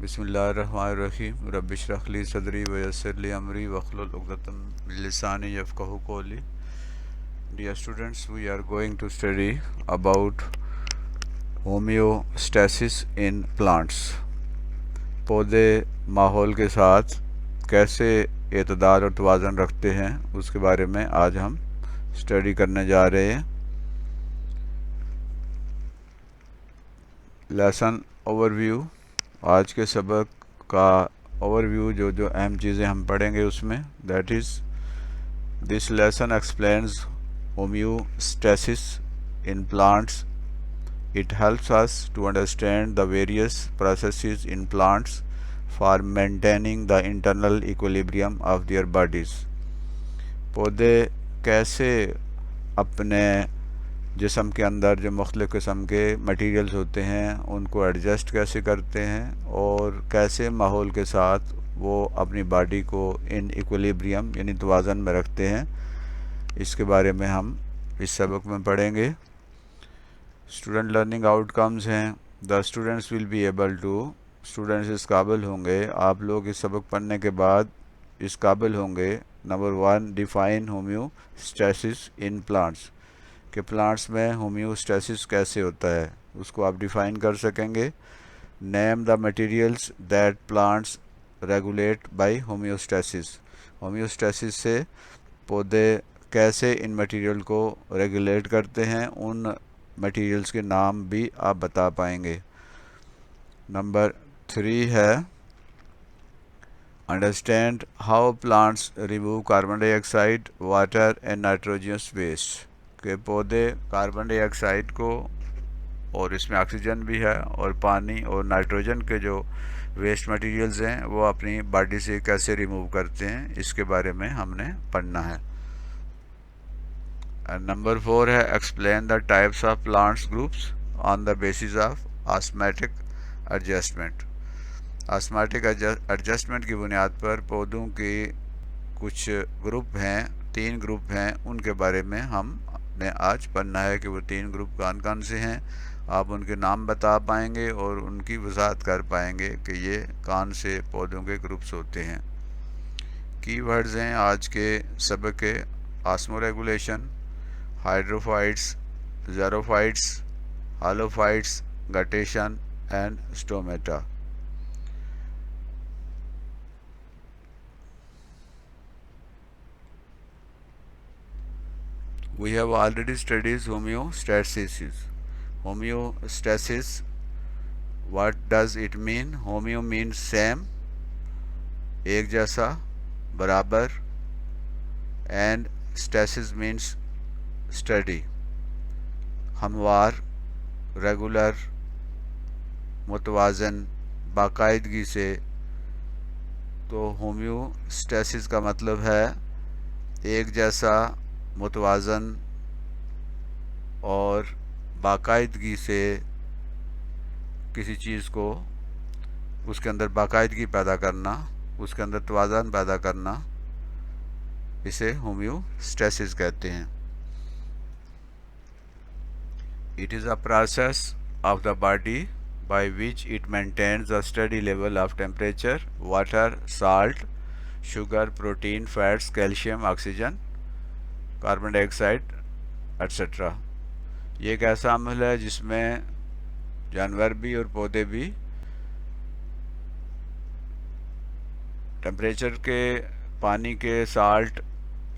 बिस्मिल्लाहिर्रहमानिर्रहीम रब्बिश रह ली सदरी वयस्सिर ली अमरी वहलुल उक़दतम मिन लिसानी यफ़क़हू क़ौली। Dear students, we are going to study about homeostasis in plants. पौधे माहौल के साथ कैसे एतदाल और तवाज़ुन रखते हैं उसके बारे में आज हम स्टडी करने जा रहे हैं। लेसन ओवरव्यू, आज के सबक का ओवरव्यू जो जो अहम चीज़ें हम पढ़ेंगे उसमें that is this lesson explains homeostasis in plants. It helps us to understand the various processes in plants for maintaining the internal equilibrium of their bodies. पौधे कैसे अपने जिस्म के अंदर जो मुख्तलिफ़ किस्म के मटीरियल्स होते हैं उनको एडजस्ट कैसे करते हैं और कैसे माहौल के साथ वो अपनी बॉडी को इन इक्विलिब्रियम यानी तवाज़ुन में रखते हैं, इसके बारे में हम इस सबक में पढ़ेंगे। स्टूडेंट लर्निंग आउटकम्स हैं the students will be able to, students इस काबिल होंगे, आप लोग इस सबक पढ़ने के बाद इस काबिल होंगे। Number 1, define homeostasis in plants, कि प्लांट्स में होम्योस्टेसिस कैसे होता है उसको आप डिफ़ाइन कर सकेंगे। Name the materials that plants regulate by homeostasis, homeostasis से पौधे कैसे इन मटेरियल को रेगुलेट करते हैं, उन मटेरियल्स के नाम भी आप बता पाएंगे। नंबर 3 है understand how plants remove carbon dioxide, water and nitrogenous waste, के पौधे कार्बन डाइऑक्साइड को, और इसमें ऑक्सीजन भी है, और पानी और नाइट्रोजन के जो वेस्ट मटेरियल्स हैं वो अपनी बॉडी से कैसे रिमूव करते हैं, इसके बारे में हमने पढ़ना है। नंबर 4 है explain the types of plants groups on the basis of osmotic adjustment, osmotic adjustment की बुनियाद पर पौधों के कुछ ग्रुप हैं, 3 ग्रुप हैं, उनके बारे में हमने आज पढ़ना है कि वो 3 ग्रुप कौन कौन से हैं। आप उनके नाम बता पाएंगे और उनकी वजाहत कर पाएंगे कि ये कौन से पौधों के ग्रुप्स होते हैं। कीवर्ड्स हैं आज के सबक के osmoregulation, hydrophytes, xerophytes, halophytes, guttation and stomata. We have already studied homeostasis. Homeostasis, what does it mean? Homeo means same, एक जैसा, बराबर, and stasis means स्टडी, हमवार, रेगुलर, मुतवाज़न, बाकायदगी से। तो होम्योस्टेसिस का मतलब है एक जैसा, मुतवाज़न और बाकायदगी से किसी चीज़ को उसके अंदर बाकायदगी पैदा करना, उसके अंदर तवाज़ुन पैदा करना, इसे होम्योस्टेसिस कहते हैं। It is a process of the body by which it maintains a steady level of temperature, water, salt, sugar, protein, fats, calcium, oxygen, carbon dioxide etc. ये एक ऐसा अमल है जिसमें जानवर भी और पौधे भी टेम्परेचर के, पानी के, साल्ट,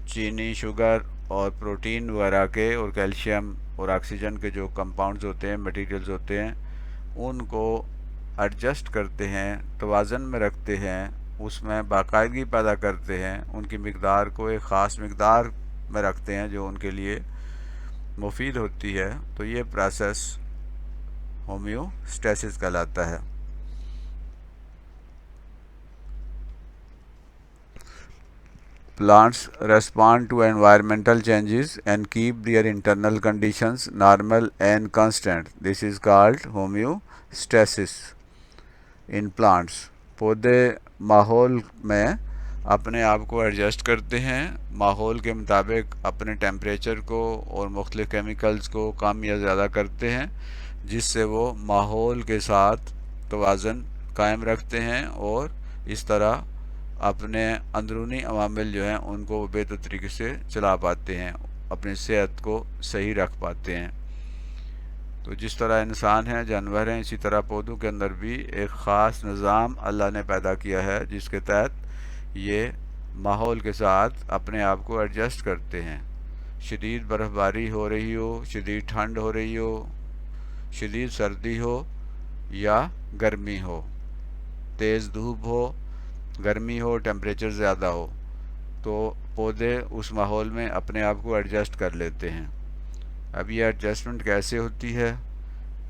चीनी, शुगर और प्रोटीन वगैरह के और कैल्शियम और ऑक्सीजन के जो कंपाउंड्स होते हैं, मटेरियल्स होते हैं, उनको एडजस्ट करते हैं, तवाज़ुन में रखते हैं, उसमें बाकायदगी पैदा करते हैं, उनकी मिक़दार को एक ख़ास मिक़दार में रखते हैं जो उनके लिए मुफीद होती है। तो ये प्रोसेस होम्योस्टेसिस कहलाता है। Plants respond to environmental changes and keep their internal conditions normal and constant. This is called homeostasis in plants. पौधे माहौल में अपने आप को एडजस्ट करते हैं, माहौल के मुताबिक अपने टेम्परेचर को और मुख्तलिफ़ केमिकल्स को कम या ज़्यादा करते हैं, जिससे वो माहौल के साथ तवाज़ुन कायम रखते हैं और इस तरह अपने अंदरूनी अवामिल जो हैं उनको बेहतर तरीके से चला पाते हैं, अपनी सेहत को सही रख पाते हैं। तो जिस तरह इंसान हैं, जानवर हैं, इसी तरह पौधों के अंदर भी एक ख़ास निज़ाम अल्लाह ने पैदा किया है जिसके तहत ये माहौल के साथ अपने आप को एडजस्ट करते हैं। शदीद बर्फ़बारी हो रही हो, शदीद ठंड हो रही हो, शदीद सर्दी हो या गर्मी हो, तेज़ धूप हो, गर्मी हो, टेम्परेचर ज़्यादा हो, तो पौधे उस माहौल में अपने आप को एडजस्ट कर लेते हैं। अब ये एडजस्टमेंट कैसे होती है,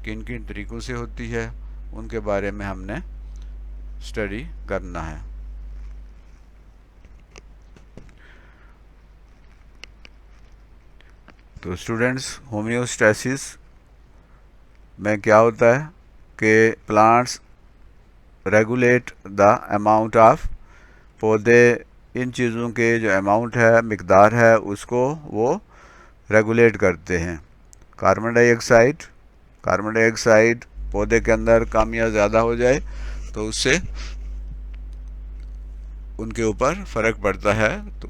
किन किन तरीक़ों से होती है, उनके बारे में हमने स्टडी करना है। तो स्टूडेंट्स, होम्योस्टैसिस में क्या होता है कि plants regulate the amount of, पौधे इन चीज़ों के जो अमाउंट है, मिकदार है, उसको वो रेगुलेट करते हैं। कार्बन डाइऑक्साइड पौधे के अंदर कम या ज़्यादा हो जाए तो उससे उनके ऊपर फ़र्क पड़ता है। तो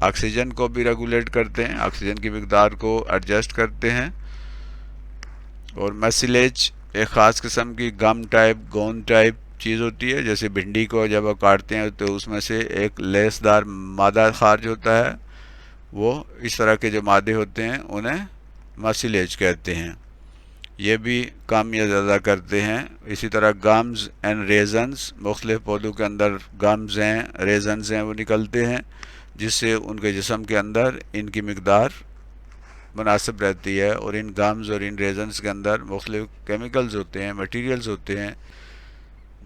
ऑक्सीजन को भी रेगुलेट करते हैं, ऑक्सीजन की मिकदार को एडजस्ट करते हैं। और मैसिलेज एक ख़ास किस्म की गम टाइप, गोंद टाइप चीज़ होती है। जैसे भिंडी को जब आप काटते हैं तो उसमें से एक लेसदार मादा खारिज होता है, वो इस तरह के जो मादे होते हैं उन्हें मैसिलेज कहते हैं। ये भी कम या ज़्यादा करते हैं। इसी तरह गम्स एंड रेजन्स, मुख्तलिफ पौधों के अंदर गम्स हैं, रेजन्स हैं, वो निकलते हैं जिससे उनके जिस्म के अंदर इनकी मिकदार मुनासिब रहती है। और इन गम्स और इन रेजन्स के अंदर मुख्तलिफ केमिकल्स होते हैं, मटीरियल्स होते हैं,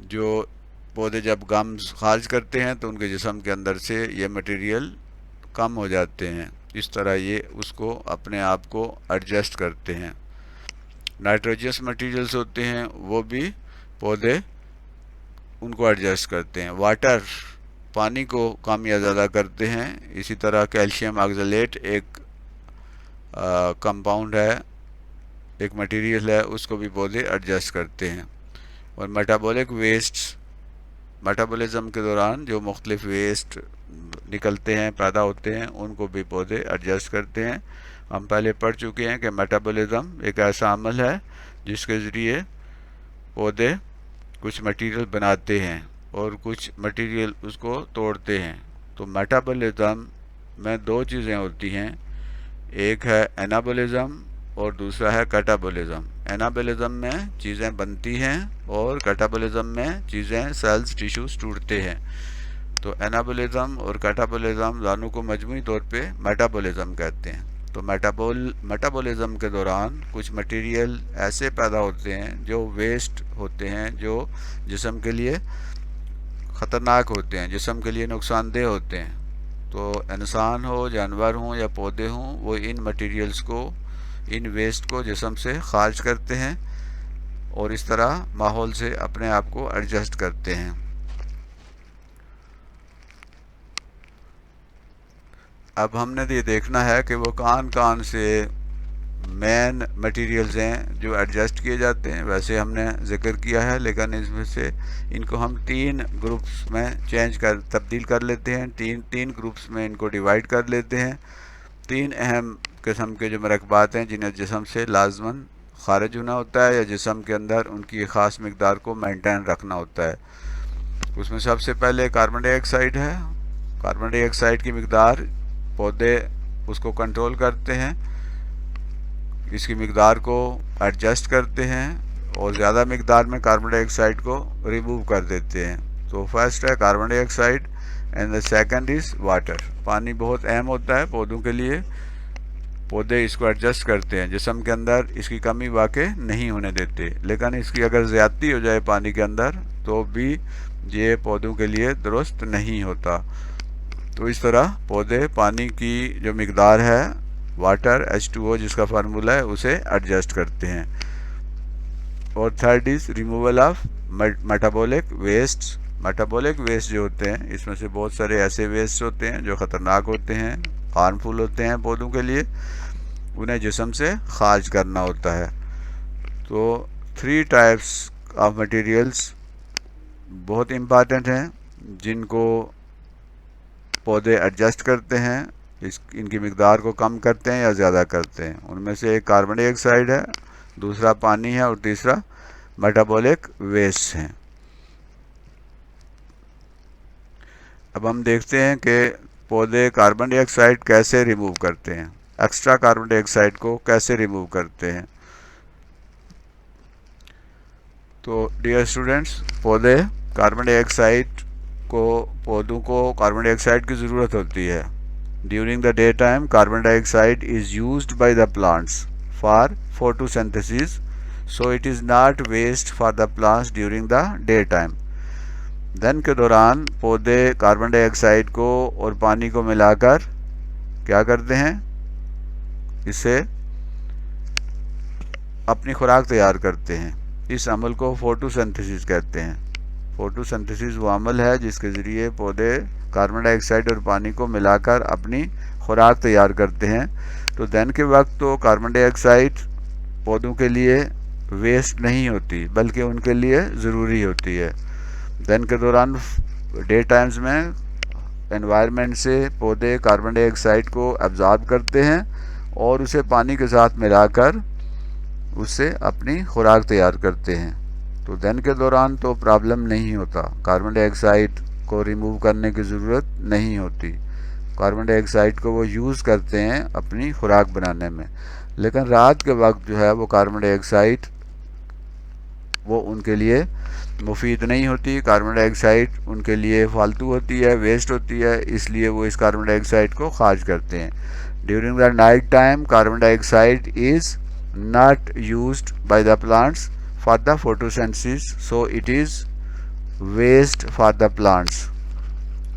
जो पौधे जब गम्स खारिज करते हैं तो उनके जिस्म के अंदर से ये मटीरियल कम हो जाते हैं। इस तरह ये उसको अपने आप को एडजस्ट करते हैं। नाइट्रोजस मटीरियल्स होते हैं, वो भी पौधे उनको एडजस्ट करते हैं। वाटर, पानी को कम या ज़्यादा करते हैं। इसी तरह कैल्शियम ऑक्सलेट एक कंपाउंड है, एक मटेरियल है, उसको भी पौधे एडजस्ट करते हैं। और मेटाबॉलिक वेस्ट, मेटाबॉलिज्म के दौरान जो मुख्तलिफ वेस्ट निकलते हैं, पैदा होते हैं, उनको भी पौधे एडजस्ट करते हैं। हम पहले पढ़ चुके हैं कि मेटाबॉलिज्म एक ऐसा अमल है जिसके ज़रिए पौधे कुछ मटेरियल बनाते हैं और कुछ मटेरियल उसको तोड़ते हैं। तो मेटाबॉलिज्म में दो चीज़ें होती हैं, एक है एनाबॉलिज्म और दूसरा है कैटाबॉलिज्म। एनाबॉलिज्म में चीज़ें बनती हैं और कैटाबॉलिज्म में चीज़ें, सेल्स, टिश्यूज टूटते हैं। तो एनाबॉलिज्म और कैटाबॉलिज्म दोनों को मजमूई तौर पे मेटाबॉलिज्म कहते हैं। तो मेटाबॉलिज्म के दौरान कुछ मटेरियल ऐसे पैदा होते हैं जो वेस्ट होते हैं, जो जिस्म के लिए ख़तरनाक होते हैं, जिस्म के लिए नुकसानदेह होते हैं। तो इंसान हो, जानवर हों या पौधे हों, वो इन मटेरियल्स को, इन वेस्ट को जिस्म से खारिज करते हैं और इस तरह माहौल से अपने आप को एडजस्ट करते हैं। अब हमने ये देखना है कि वो कौन से मेन मटेरियल्स हैं जो एडजस्ट किए जाते हैं। वैसे हमने जिक्र किया है, लेकिन इसमें से इनको हम तीन ग्रुप्स में तब्दील कर लेते हैं, तीन ग्रुप्स में इनको डिवाइड कर लेते हैं। तीन अहम किस्म के जो मरकबात हैं जिन्हें जिस्म से लाजमन खारिज होना होता है या जिस्म के अंदर उनकी ख़ास मिकदार को मेंटेन रखना होता है। उसमें सबसे पहले कार्बन डाइऑक्साइड है। कार्बन डाइऑक्साइड की मिकदार पौधे उसको कंट्रोल करते हैं, इसकी मिकदार को एडजस्ट करते हैं और ज़्यादा मिकदार में कार्बन डाइऑक्साइड को रिमूव कर देते हैं। तो फर्स्ट है carbon dioxide and the second is water. पानी बहुत अहम होता है पौधों के लिए, पौधे इसको एडजस्ट करते हैं, जिस्म के अंदर इसकी कमी वाक़ई नहीं होने देते। लेकिन इसकी अगर ज़्यादती हो जाए पानी के अंदर तो भी ये पौधों के लिए दुरुस्त नहीं होता। तो इस तरह पौधे पानी की जो मिकदार है, वाटर H2O जिसका फार्मूला है, उसे एडजस्ट करते हैं। और third is removal of metabolic waste. Metabolic waste जो होते हैं, इसमें से बहुत सारे ऐसे वेस्ट होते हैं जो ख़तरनाक होते हैं, हार्मफुल होते हैं पौधों के लिए, उन्हें जिस्म से खारिज करना होता है। तो 3 टाइप्स ऑफ मटेरियल्स बहुत इम्पॉर्टेंट हैं, जिनको पौधे एडजस्ट करते हैं, इनकी मिकदार को कम करते हैं या ज़्यादा करते हैं। उनमें से एक कार्बन डाइऑक्साइड है, दूसरा पानी है और तीसरा मेटाबॉलिक वेस्ट है। अब हम देखते हैं कि पौधे कार्बन डाइऑक्साइड कैसे रिमूव करते हैं, एक्स्ट्रा कार्बन डाइऑक्साइड को कैसे रिमूव करते हैं। तो डियर स्टूडेंट्स, पौधों को कार्बन डाइऑक्साइड की ज़रूरत होती है। During the day time carbon dioxide is used by the plants for photosynthesis, so it is not waste for the plants during the day time. दिन के दौरान पौधे कार्बन डाइऑक्साइड को और पानी को मिलाकर क्या करते हैं, इसे अपनी खुराक तैयार करते हैं। इस अमल को फोटोसिंथेसिस कहते हैं। फोटोसिंथेसिस वो अमल है जिसके ज़रिए पौधे कार्बन डाइऑक्साइड और पानी को मिलाकर अपनी खुराक तैयार करते हैं। तो दिन के वक्त तो कार्बन डाइऑक्साइड पौधों के लिए वेस्ट नहीं होती, बल्कि उनके लिए ज़रूरी होती है। दिन के दौरान डे टाइम्स में एनवायरनमेंट से पौधे कार्बन डाइऑक्साइड को एब्जॉर्ब करते हैं और उसे पानी के साथ मिलाकर उससे अपनी खुराक तैयार करते हैं। तो दिन के दौरान तो प्रॉब्लम नहीं होता, कार्बन डाइऑक्साइड को रिमूव करने की ज़रूरत नहीं होती। कार्बन डाइऑक्साइड को वो यूज़ करते हैं अपनी खुराक बनाने में। लेकिन रात के वक्त जो है वो कार्बन डाइऑक्साइड वो उनके लिए मुफीद नहीं होती। कार्बन डाइऑक्साइड उनके लिए फालतू होती है, वेस्ट होती है, इसलिए वो इस कार्बन डाइऑक्साइड को खारिज करते हैं। During the night time carbon dioxide is not used by the plants for the photosynthesis, so it is waste for the plants।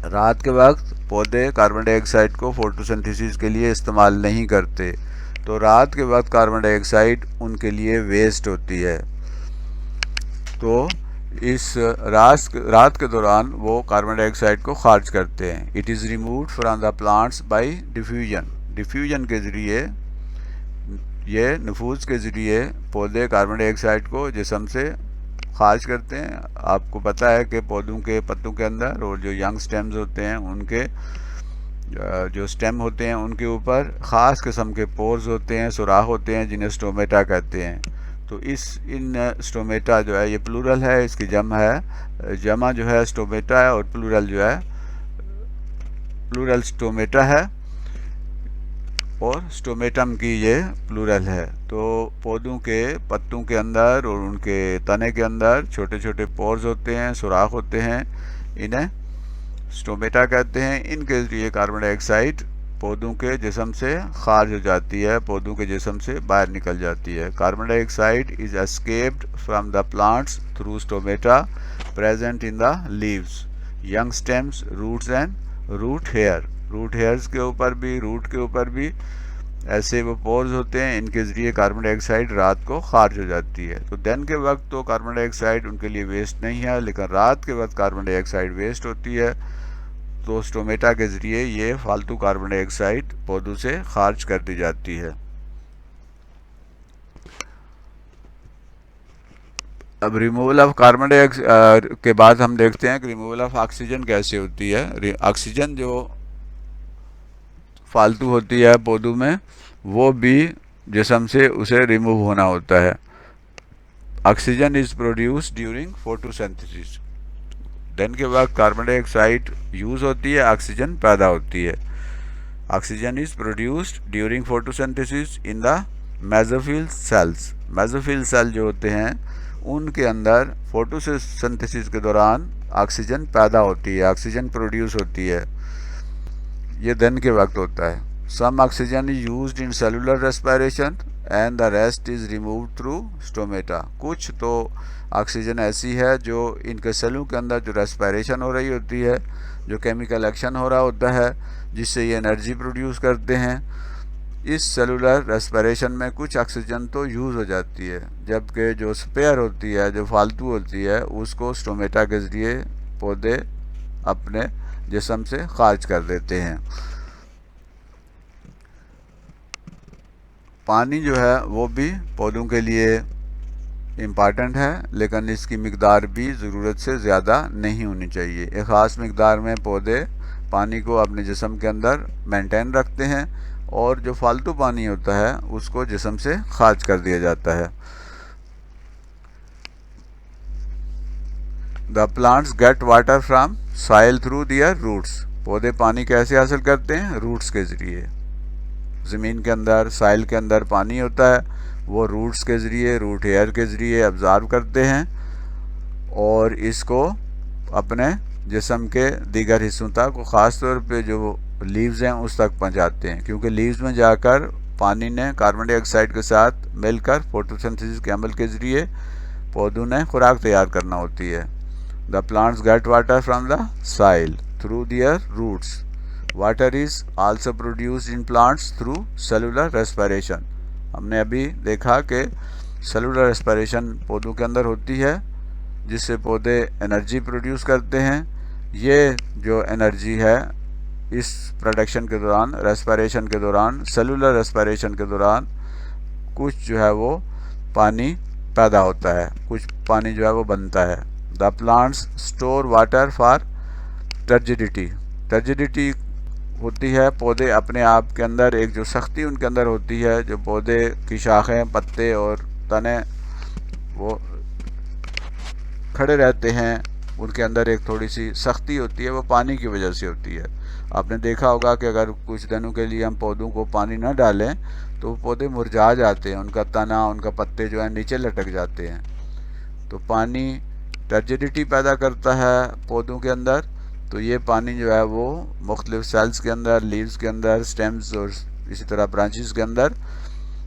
रात के वक्त पौधे कार्बन डाइऑक्साइड को फोटोसिंथेसिस के लिए इस्तेमाल नहीं करते, तो रात के वक्त कार्बन डाइऑक्साइड उनके लिए वेस्ट होती है। तो इस रात के दौरान वो कार्बन डाइऑक्साइड को खारिज करते हैं। It is removed from the plants by diffusion. Diffusion के ज़रिए, ये नफूज के ज़रिए पौधे कार्बन डाइऑक्साइड को जिस्म से खारिज करते हैं। आपको पता है कि पौधों के पत्तों के अंदर और जो यंग स्टेम्स होते हैं उनके जो स्टेम होते हैं उनके ऊपर ख़ास किस्म के पोर्स होते हैं, सुराख होते हैं, जिन्हें स्टोमेटा कहते हैं। तो इन स्टोमेटा जो है ये प्लूरल है, इसकी जमा जो है स्टोमेटा है और प्लूरल जो है प्लूरल स्टोमेटा है और स्टोमेटम की ये प्लूरल है। तो पौधों के पत्तों के अंदर और उनके तने के अंदर छोटे छोटे पोर्स होते हैं, सुराख होते हैं, इन्हें स्टोमेटा कहते हैं। इनके ज़रिए कार्बन डाइऑक्साइड पौधों के जिस्म से खारिज हो जाती है, पौधों के जिस्म से बाहर निकल जाती है। Carbon dioxide is escaped from the plants through stomata present in the leaves, young stems, roots and root hair. Root hairs के ऊपर भी, रूट के ऊपर भी ऐसे वो पोर्स होते हैं, इनके ज़रिए कार्बन डाइऑक्साइड रात को खारिज हो जाती है। तो दिन के वक्त तो कार्बन डाइऑक्साइड उनके लिए वेस्ट नहीं है, लेकिन रात के वक्त कार्बन डाइऑक्साइड वेस्ट होती है। तो स्टोमेटा के ज़रिए ये फालतू कार्बन डाइऑक्साइड पौधों से खारिज कर दी जाती है। अब रिमूवल ऑफ कार्बन डाइऑक्साइड के बाद हम देखते हैं कि रिमूवल ऑफ ऑक्सीजन कैसे होती है। ऑक्सीजन जो फालतू होती है पौधों में, वो भी जिस्म से उसे रिमूव होना होता है। Oxygen is produce during photosynthesis. दिन के वक्त कार्बन डाइऑक्साइड यूज़ होती है, ऑक्सीजन पैदा होती है। Oxygen is produced during photosynthesis in the mesophyll cells. Mesophyll cell जो होते हैं उनके अंदर फोटोसिंथेसिस के दौरान ऑक्सीजन पैदा होती है, ऑक्सीजन प्रोड्यूस होती है। ये दिन के वक्त होता है। Some oxygen is used in cellular respiration and the rest is removed through stomata. कुछ तो ऑक्सीजन ऐसी है जो इनके सेलों के अंदर जो रेस्पिरेशन हो रही होती है, जो केमिकल एक्शन हो रहा होता है, जिससे ये एनर्जी प्रोड्यूस करते हैं। इस सेलुलर रेस्पिरेशन में कुछ ऑक्सीजन तो यूज़ हो जाती है, जबकि जो स्पेयर होती है, जो फालतू होती है, उसको स्टोमेटा के ज़रिए पौधे अपने जिस्म से खारिज कर देते हैं। पानी जो है वो भी पौधों के लिए इम्पॉर्टेंट है, लेकिन इसकी मिकदार भी ज़रूरत से ज़्यादा नहीं होनी चाहिए। एक ख़ास मिकदार में पौधे पानी को अपने जिस्म के अंदर मेंटेन रखते हैं और जो फालतू पानी होता है उसको जिस्म से खारिज कर दिया जाता है। The plants get water from soil through their roots. पौधे पानी कैसे हासिल करते हैं? रूट्स के ज़रिए। ज़मीन के अंदर, सॉइल के अंदर पानी होता है, वो रूट्स के ज़रिए, रूट हेयर के ज़रिए अब्ज़ॉर्ब करते हैं और इसको अपने जिस्म के दीगर हिस्सों तक, ख़ास तौर पे जो लीव्स हैं उस तक पहुंचाते हैं, क्योंकि लीव्स में जाकर पानी ने कार्बन डाइऑक्साइड के साथ मिलकर फोटोसिंथेसिस के अमल के ज़रिए पौधों ने खुराक तैयार करना होती है। The plants get water from the soil through their roots. Water is also produced in plants through cellular respiration. हमने अभी देखा कि सेलुलर रेस्पिरेशन पौधों के अंदर होती है, जिससे पौधे एनर्जी प्रोड्यूस करते हैं। ये जो एनर्जी है इस प्रोडक्शन के दौरान, रेस्पिरेशन के दौरान, सेलुलर रेस्पिरेशन के दौरान कुछ जो है वो पानी पैदा होता है, कुछ पानी जो है वो बनता है। The plants store water for turgidity. Turgidity होती है पौधे अपने आप के अंदर, एक जो सख्ती उनके अंदर होती है, जो पौधे की शाखें, पत्ते और तने वो खड़े रहते हैं, उनके अंदर एक थोड़ी सी सख्ती होती है, वो पानी की वजह से होती है। आपने देखा होगा कि अगर कुछ दिनों के लिए हम पौधों को पानी ना डालें तो पौधे मुरझा जाते हैं, उनका तना, उनका पत्ते जो है नीचे लटक जाते हैं। तो पानी टर्जिडिटी पैदा करता है पौधों के अंदर। तो ये पानी जो है वो मुख्तलिफ सेल्स के अंदर, लीव्स के अंदर, स्टेम्स और इसी तरह ब्रांचेस के अंदर,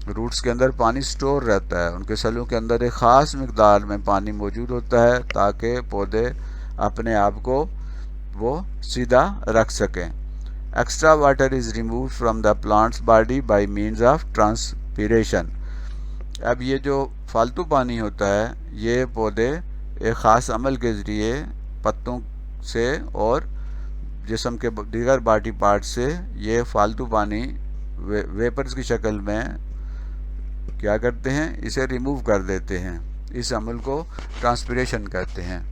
रूट्स के अंदर पानी स्टोर रहता है। उनके सेलों के अंदर एक ख़ास मिकदार में पानी मौजूद होता है ताकि पौधे अपने आप को वो सीधा रख सकें। Extra water is remove from the plants body by means of transpiration. अब ये जो फालतू पानी होता है ये पौधे एक ख़ास अमल के ज़रिए पत्तों से और जिस्म के दीगर बॉडी पार्ट से ये फालतू पानी वेपर्स की शक्ल में क्या करते हैं, इसे रिमूव कर देते हैं। इस अमल को ट्रांसपीरेशन कहते हैं।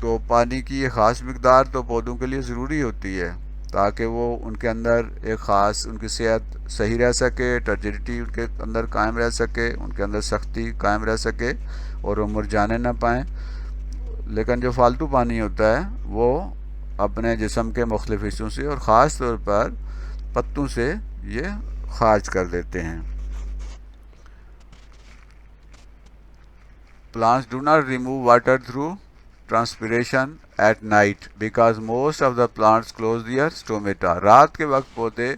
तो पानी की ये ख़ास मिकदार तो पौधों के लिए ज़रूरी होती है ताकि वो उनके अंदर एक ख़ास, उनकी सेहत सही रह सके, टर्जिडिटी उनके अंदर कायम रह सके, उनके अंदर सख्ती कायम रह सके और वो मुरझाने ना पाएँ। लेकिन जो फालतू पानी होता है वो अपने जिस्म के मुख्तलिफ हिस्सों से और ख़ास तौर पर पत्तों से ये खारिज कर देते हैं। Plants do not remove water through transpiration at night because most of the plants close their stomata. रात के वक्त पौधे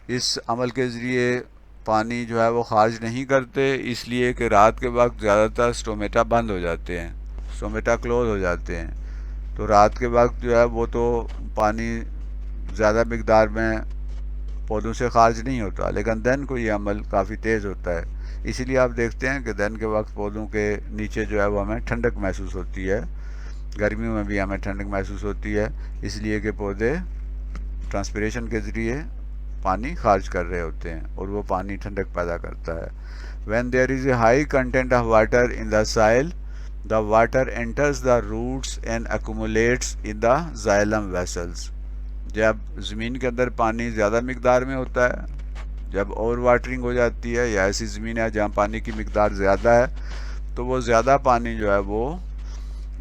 इस अमल के ज़रिए पानी जो है वो खारिज नहीं करते, इसलिए कि रात के वक्त ज़्यादातर स्टोमेटा बंद हो जाते हैं, स्टोमेटा क्लोज हो जाते हैं। तो रात के वक्त जो है वो तो पानी ज़्यादा मिकदार में पौधों से खारिज नहीं होता, लेकिन दिन को ये अमल काफ़ी तेज़ होता है। इसीलिए आप देखते हैं कि दिन के वक्त पौधों के नीचे जो है वो हमें ठंडक महसूस होती है, गर्मियों में भी हमें ठंडक महसूस होती है, इसलिए कि पौधे ट्रांसपीरेशन के ज़रिए पानी खारिज कर रहे होते हैं और वो पानी ठंडक पैदा करता है। When there is a high content of water in the soil, the water enters the roots and accumulates in the xylem vessels. जब ज़मीन के अंदर पानी ज़्यादा मिकदार में होता है, जब ओवर वाटरिंग हो जाती है या ऐसी ज़मीन है जहाँ पानी की मिकदार ज़्यादा है, तो वो ज़्यादा पानी जो है वो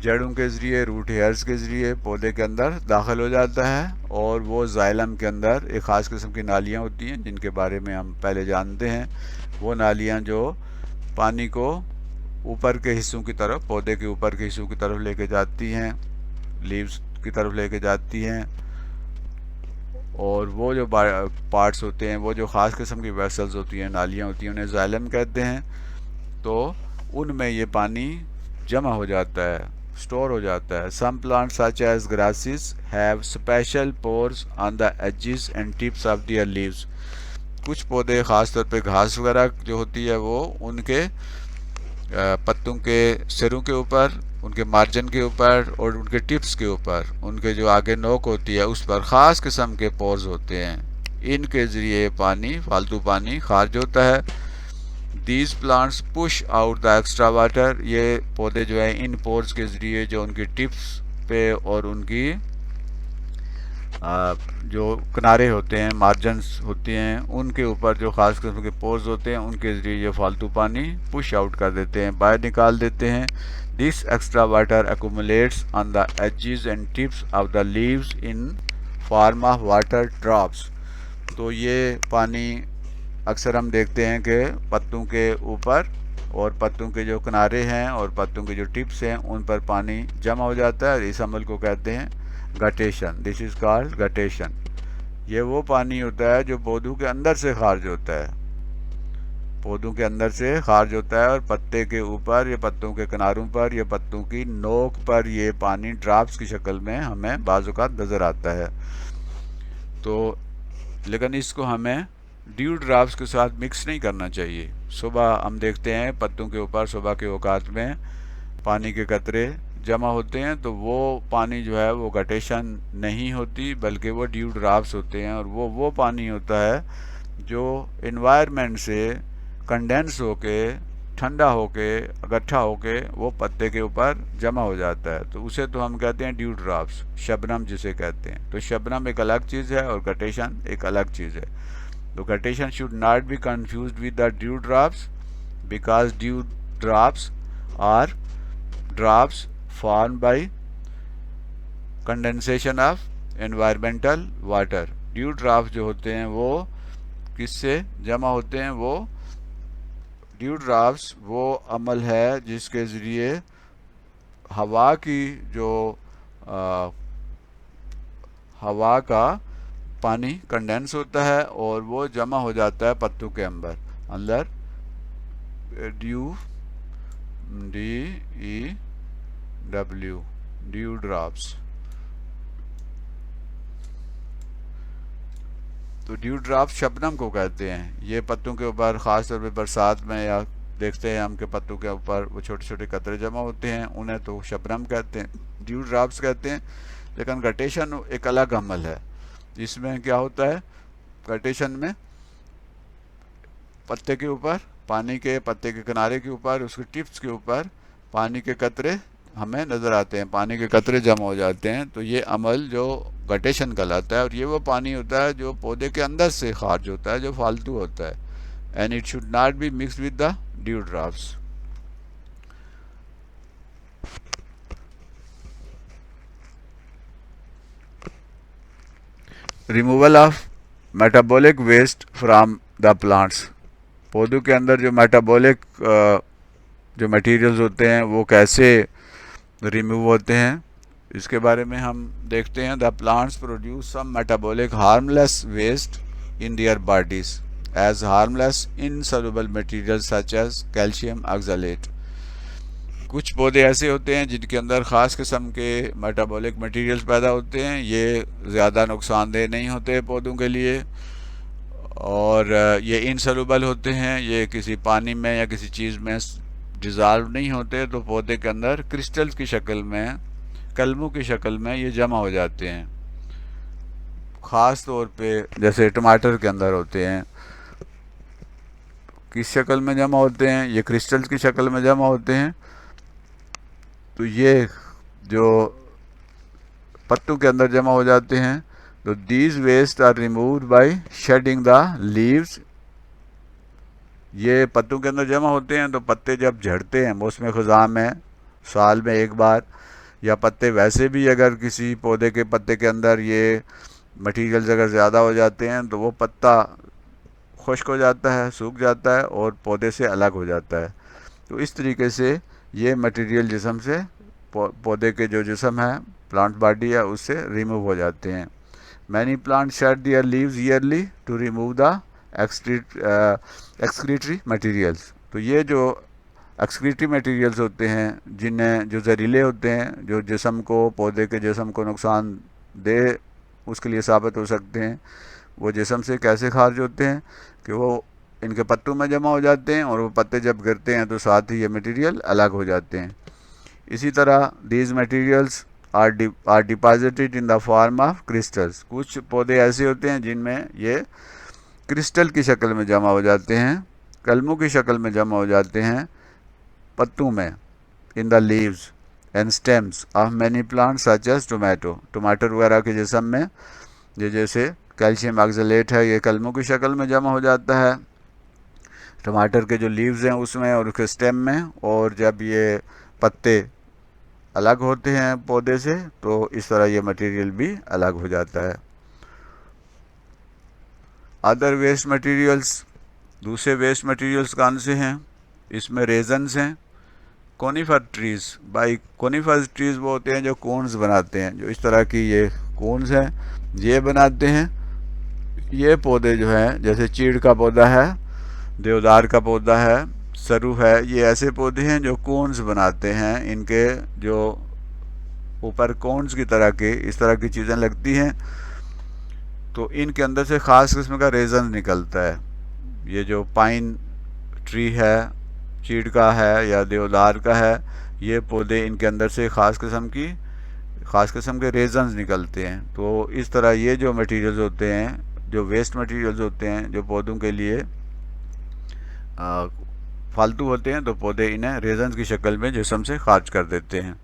जड़ों के ज़रिए, रूट हेयर्स के ज़रिए पौधे के अंदर दाखिल हो जाता है और वो जाइलम के अंदर एक ख़ास किस्म की नालियाँ होती हैं जिनके बारे में हम पहले जानते हैं। वो नालियाँ जो पानी को ऊपर के हिस्सों की तरफ, पौधे के ऊपर के हिस्सों की तरफ लेके जाती हैं, लीव्स की तरफ लेके जाती हैं, और वो जो पार्ट्स होते हैं, वो जो ख़ास किस्म की वेसल्स होती हैं, नालियाँ होती हैं, उन्हें जाइलम कहते हैं। तो उनमें ये पानी जमा हो जाता है, स्टोर हो जाता है। Some plants such as grasses have special pores on the edges and tips of their leaves. कुछ पौधे, ख़ास तौर पे घास वगैरह जो होती है, वो उनके पत्तों के सिरों के ऊपर, उनके मार्जिन के ऊपर और उनके टिप्स के ऊपर, उनके जो आगे नोक होती है उस पर ख़ास किस्म के पोर्स होते हैं। इनके ज़रिए पानी, फालतू पानी खारिज होता है। These plants push out the extra water, ये पौधे जो है इन पोर्स के ज़रिए जो उनकी टिप्स पे और उनकी जो किनारे होते हैं, मार्जिन्स होती हैं, उनके ऊपर जो ख़ास किस्म के पोर्स होते हैं उनके ज़रिए ये फालतू पानी पुश आउट कर देते हैं, बाहर निकाल देते हैं। This extra water accumulates on the edges and tips of the leaves in form of water drops. तो ये पानी अक्सर हम देखते हैं कि पत्तों के ऊपर और पत्तों के जो किनारे हैं और पत्तों के जो टिप्स हैं उन पर पानी जमा हो जाता है। इस अमल को कहते हैं guttation. This is called guttation. ये वो पानी होता है जो पौधों के अंदर से खारिज होता है, पौधों के अंदर से खारिज होता है और पत्ते के ऊपर या पत्तों के किनारों पर या पत्तों की नोक पर ये पानी ड्रॉप्स की शक्ल में हमें बाज़ औक़ात नज़र आता है। तो लेकिन इसको हमें ड्यू ड्रॉप्स के साथ मिक्स नहीं करना चाहिए। सुबह हम देखते हैं पत्तों के ऊपर सुबह के औकात में पानी के कतरे जमा होते हैं, तो वो पानी जो है वो गटेशन नहीं होती बल्कि वो ड्यू ड्रॉप्स होते हैं, और वो पानी होता है जो इन्वायरमेंट से कंडेंस होके ठंडा होके इकट्ठा होके वो पत्ते के ऊपर जमा हो जाता है, तो उसे तो हम कहते हैं ड्यू ड्रॉप्स, शबनम जिसे कहते हैं। तो शबनम एक अलग चीज़ है और गटेशन एक अलग चीज़ है। तो guttation should not B confused with the dew drops because dew drops are drops formed by condensation of environmental water। Due drops जो होते हैं वो किससे जमा होते हैं? वो ड्यू ड्रॉप्स वो अमल है जिसके ज़रिए हवा की जो हवा का पानी कंडेंस होता है और वो जमा हो जाता है पत्तों के अंदर ड्यू DEW ड्यू ड्रॉप्स। तो ड्यू ड्रॉप्स शबनम को कहते हैं। ये पत्तों के ऊपर ख़ास तौर पे बरसात में या देखते हैं हम के पत्तों के ऊपर वो छोटे छोटे कतरे जमा होते हैं, उन्हें तो शबनम कहते हैं, ड्यू ड्रॉप्स कहते हैं। लेकिन गटेशन एक अलग अमल है। इसमें क्या होता है? गटेशन में पत्ते के ऊपर पानी के पत्ते के किनारे के ऊपर उसके टिप्स के ऊपर पानी के कतरे हमें नज़र आते हैं, पानी के कतरे जमा हो जाते हैं। तो ये अमल जो गटेशन कहलाता है, और ये वो पानी होता है जो पौधे के अंदर से खारिज होता है, जो फालतू होता है। And it should not be mixed with the dew drops. Removal of metabolic waste from the plants. पौधों के अंदर जो मेटाबॉलिक जो मटेरियल्स होते हैं वो कैसे रिमूव होते हैं, इसके बारे में हम देखते हैं। The plants produce some metabolic harmless waste in their bodies as harmless insoluble materials such as calcium oxalate. कुछ पौधे ऐसे होते हैं जिनके अंदर ख़ास किस्म के मेटाबॉलिक मटेरियल्स पैदा होते हैं। ये ज़्यादा नुकसानदेह नहीं होते पौधों के लिए, और ये इनसॉल्युबल होते हैं, ये किसी पानी में या किसी चीज़ में डिज़ॉल्व नहीं होते, तो पौधे के अंदर क्रिस्टल्स की शक्ल में, कलमों की शक्ल में ये जमा हो जाते हैं। ख़ास तौर पे जैसे टमाटर के अंदर होते हैं, किस शक्ल में जमा होते हैं? ये क्रिस्टल्स की शक्ल में जमा होते हैं। तो ये जो पत्तों के अंदर जमा हो जाते हैं, तो these waste are removed by shedding the leaves. ये पत्तों के अंदर जमा होते हैं, तो पत्ते जब झड़ते हैं मौसम ख़ुज़ा में साल में एक बार, या पत्ते वैसे भी अगर किसी पौधे के पत्ते के अंदर ये मटीरियल्स अगर ज़्यादा हो जाते हैं तो वो पत्ता खुश्क हो जाता है, सूख जाता है और पौधे से अलग हो जाता है। तो इस तरीके से ये मटेरियल जिस्म से पौधे के जो जिस्म है, प्लांट बॉडी है, उससे रिमूव हो जाते हैं। Many plant shed their leaves yearly to remove the excretory materials. तो ये जो एक्सक्रीटरी मटेरियल्स होते हैं, जिन्हें जो जहरीले होते हैं, जो जिस्म को, पौधे के जिस्म को नुकसान दे उसके लिए साबित हो सकते हैं, वो जिस्म से कैसे खारिज होते हैं कि वो इनके पत्तों में जमा हो जाते हैं, और वो पत्ते जब गिरते हैं तो साथ ही ये मटेरियल अलग हो जाते हैं। इसी तरह these materials are deposited in the form of crystals. कुछ पौधे ऐसे होते हैं जिनमें ये क्रिस्टल की शक्ल में जमा हो जाते हैं, कलमों की शक्ल में जमा हो जाते हैं पत्तों में, in the leaves and stems of many plant such as tomato. टमाटर वगैरह के जिस्म में ये जैसे कैल्शियम ऑक्सलेट है, ये कलमों की शक्ल में जमा हो जाता है टमाटर के जो लीव्स हैं उसमें और उसके स्टेम में, और जब ये पत्ते अलग होते हैं पौधे से तो इस तरह ये मटेरियल भी अलग हो जाता है। अदर वेस्ट मटेरियल्स, दूसरे वेस्ट मटेरियल्स कौन से हैं? इसमें रेजन्स हैं, कोनीफर ट्रीज़। भाई कोनीफर ट्रीज़ वो होते हैं जो कोन्स बनाते हैं, जो इस तरह की ये कोन्स हैं ये बनाते हैं। ये पौधे जो हैं जैसे चीड़ का पौधा है, देवदार का पौधा है, सरू है, ये ऐसे पौधे हैं जो कोन्स बनाते हैं। इनके जो ऊपर कोन्स की तरह के इस तरह की चीज़ें लगती हैं तो इनके अंदर से ख़ास किस्म का रेजन निकलता है। ये जो पाइन ट्री है, चीड़ का है या देवदार का है, ये पौधे इनके अंदर से ख़ास किस्म के रेजन्स निकलते हैं। तो इस तरह ये जो मटेरियल्स होते हैं, जो वेस्ट मटेरियल्स होते हैं जो पौधों के लिए फालतू होते हैं, तो पौधे इन्हें रेजन्स की शक्ल में जिस्म से खारिज कर देते हैं।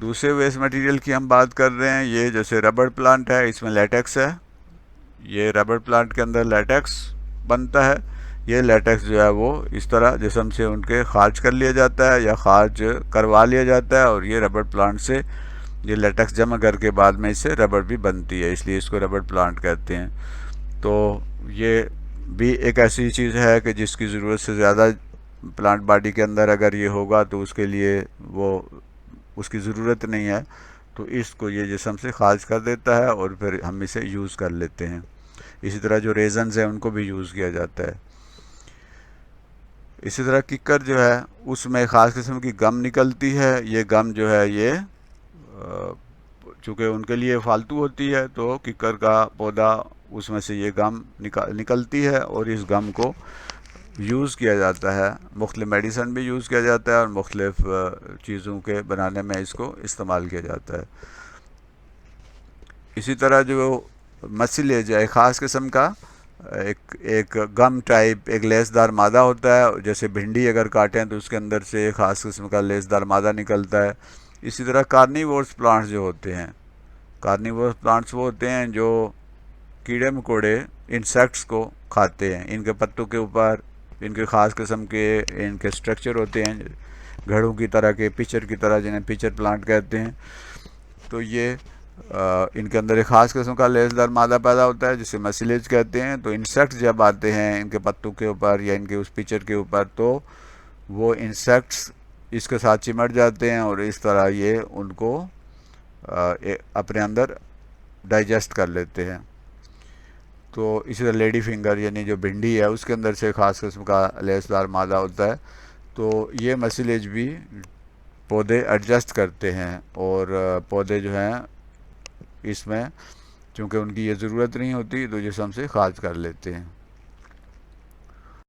दूसरे वेस्ट मटेरियल की हम बात कर रहे हैं, ये जैसे रबड़ प्लांट है, इसमें लेटेक्स है। ये रबड़ प्लांट के अंदर लेटेक्स बनता है। ये लेटेक्स जो है वो इस तरह जिस्म से उनके खारिज कर लिया जाता है या खारिज करवा लिया जाता है, और ये रबड़ प्लांट से ये लेटेक्स जमा करके बाद में इससे रबड़ भी बनती है, इसलिए इसको रबड़ प्लांट कहते हैं। तो ये भी एक ऐसी चीज़ है कि जिसकी ज़रूरत से ज़्यादा प्लांट बॉडी के अंदर अगर ये होगा तो उसके लिए वो उसकी ज़रूरत नहीं है, तो इसको ये जिस्म से खारिज कर देता है और फिर हम इसे यूज़ कर लेते हैं। इसी तरह जो रेजन्स हैं उनको भी यूज़ किया जाता है। इसी तरह किक्कर जो है उसमें ख़ास किस्म की गम निकलती है। ये गम जो है ये चूँकि उनके लिए फालतू होती है तो किक्कर का पौधा उसमें से ये गम निकलती है और इस गम को यूज़ किया जाता है। मुख्तलिफ़ मेडिसन भी यूज़ किया जाता है और मुख्तलिफ़ चीज़ों के बनाने में इसको इस्तेमाल किया जाता है। इसी तरह जो मसलेज है, ख़ास किस्म का एक गम टाइप एक लेसदार मादा होता है। जैसे भिंडी अगर काटें तो उसके अंदर से एक ख़ास किस्म का लेसदार मादा निकलता है। इसी तरह कार्निवोरस प्लांट्स जो होते हैं, कार्निवोरस प्लांट्स वो होते हैं जो कीड़े मकोड़े इंसेक्ट्स को खाते हैं। इनके पत्तों के ऊपर इनके ख़ास किस्म के इनके स्ट्रक्चर होते हैं, घड़ों की तरह के, पिचर की तरह, जिन्हें पिचर प्लांट कहते हैं। तो ये इनके अंदर एक ख़ास किस्म का लेसदार मादा पैदा होता है जिसे मसलेज कहते हैं। तो इंसेक्ट्स जब आते हैं इनके पत्तों के ऊपर या इनके उस पिचर के ऊपर तो वो इंसेक्ट्स इसके साथ चिमट जाते हैं और इस तरह ये उनको अपने अंदर डाइजेस्ट कर लेते हैं। तो इसी तरह लेडी फिंगर यानी जो भिंडी है उसके अंदर से ख़ास किस्म का लेसदार मादा होता है। तो ये मसलेज भी पौधे एडजस्ट करते हैं और पौधे जो हैं इसमें चूँकि उनकी ये ज़रूरत नहीं होती तो जिस्म से खारिज कर लेते हैं।